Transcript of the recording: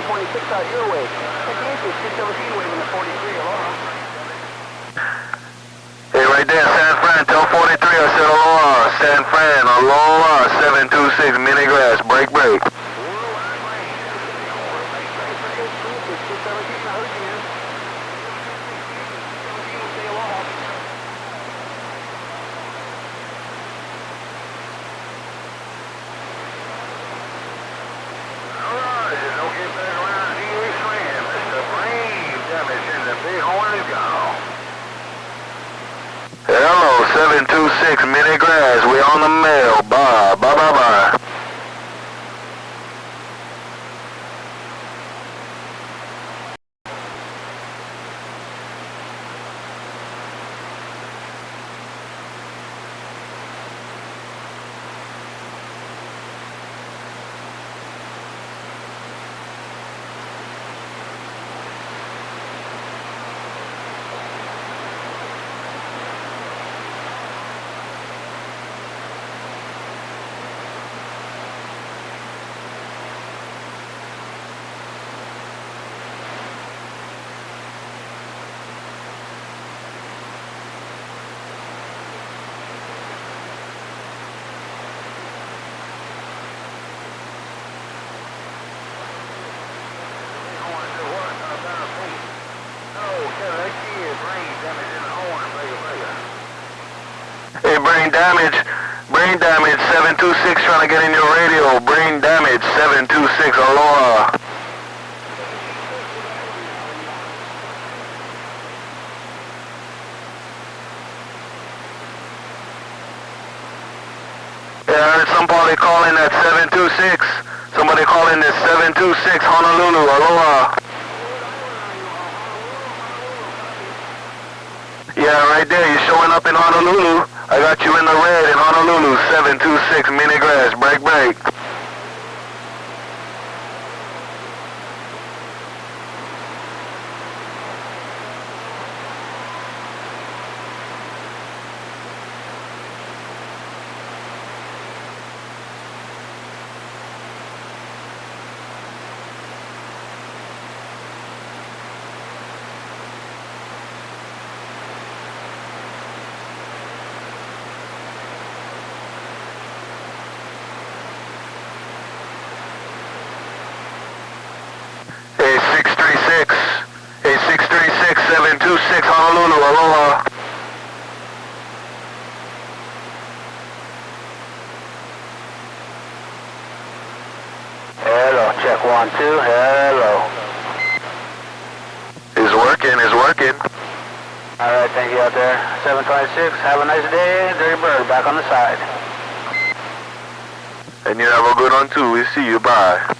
726 out your way. Attention, 617 waving the 43, aloha. Hey, right there, San Fran, tell 43 I said aloha. San Fran, aloha, 726, mini grass, break. Hello, 726, mini grass, we on the mail, bye. Hey, brain damage, 726 trying to get in your radio, brain damage, 726, aloha. Yeah, I heard somebody calling that 726, somebody calling this 726 Honolulu, aloha. Yeah, right there, you're showing up in Honolulu. I got you in the red in Honolulu, 726, mini grass, break. Hey, 636, 726, Honolulu, aloha. Hello, check 1, 2, hello. It's working. Alright, thank you out there. 726, have a nice day. Dirty Bird, back on the side. And you have a good one too. We see you, bye.